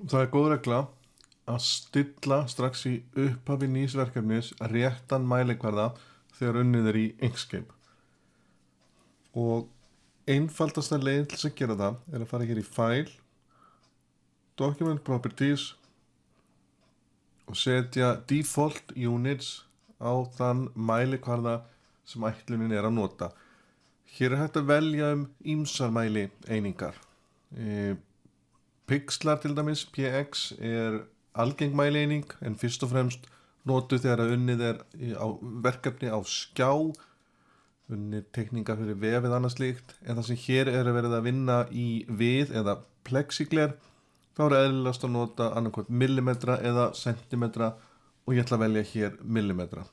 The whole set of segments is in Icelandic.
Það er góð regla að stilla strax í upphafi nýs verkefnis réttan mælikvarða þegar unnið er í Inkscape. Og einfaldasta leið til að gera það er að fara hér í File, Document Properties og setja Default Units á þann mælikvarða sem ætlunin er að nota. Hér er hægt að velja ýmsar mæli einingar. Pixlar til dæmis, PX, er algeng mælieining en fyrst og fremst notuð þegar að unnið er á verkefni á skjá, unnið teikningar fyrir vef eða annað slíkt, en það sem hér er að verið að vinna í við eða plexigler, þá er eðlilegast að nota annarkvort millimetra eða sentimetra og ég ætla að velja hér millimetra.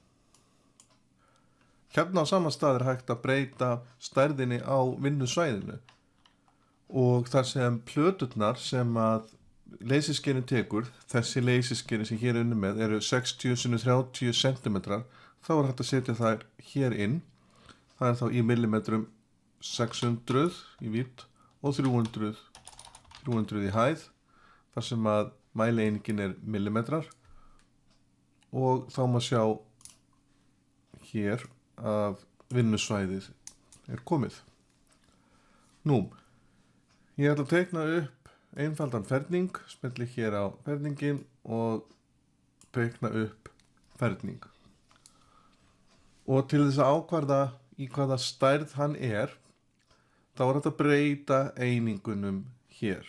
Hérna á sama stað er hægt að breyta stærðinni á vinnusvæðinu og þar sem plöturnar sem að leysiskerin tekur, þessi leysiskeri sem hér er unni með eru 60 x 30 cm, þá er hægt að setja þær hér inn. Það er þá í millimetrum 600 í vídd og 300 í hæð, þar sem að mælieiningin er millimetrar og þá má sjá hér að vinnusvæðið er komið. Nú, ég ætla að teikna upp einfaldan ferning, smelli hér á ferningin og teikna upp ferning. Og til þess að ákvarða í hvaða stærð hann er, þá er þetta að breyta einingunum hér.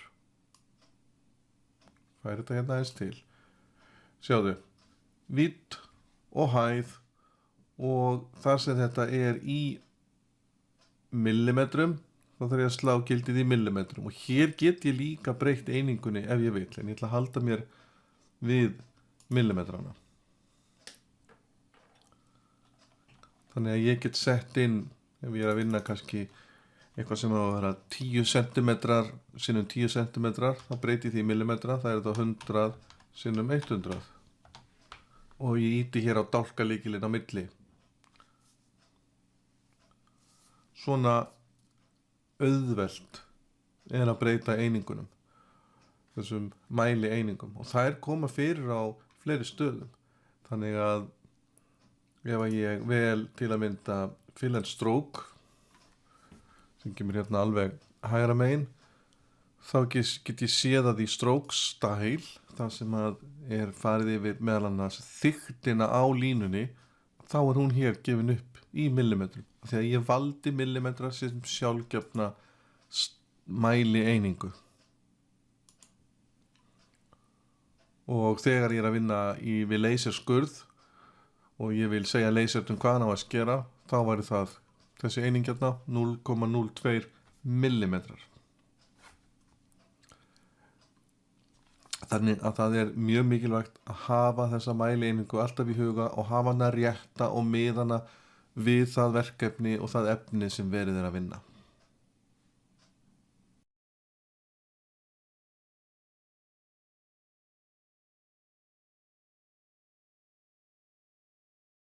Færi þetta hérna aðeins til. Sjáðu, vídd og hæð og þar sem þetta er í millimetrum, þá þarf ég að slá gildið í millimetrum og hér get ég líka breytt einingunni ef ég vil, en ég ætla að halda mér við millimetrana. Þannig að ég get sett inn, ef ég er að vinna kannski eitthvað sem á að vera 10 cm sinnum 10 cm, þá breyti því í millimetra, það er þetta 100 sinnum 100. Og ég íti hér á dálkalykilinn á milli. Svona auðvelt er að breyta einingunum, þessum mæli einingum, og þær koma fyrir á fleiri stöðum. Þannig að ef ég vel til að mynda fill and stroke, sem kemur hérna alveg hægra megin, þá get ég séð að í stroke style, það sem að er farið yfir meðal annars þykktina á línunni, þá er hún hér gefin upp í millimetrum. Þegar ég valdi millimetra sem sjálfgefna mæli einingu. Og þegar ég er að vinna við leyserskurð og ég vil segja leysernum hvað hann á að skera, þá væri það þessi eining hérna 0,02 millimetrar. Þannig að það er mjög mikilvægt að hafa þessa mæli einingu alltaf í huga og hafa hana rétta og miðana við það verkefni og það efni sem verið er að vinna.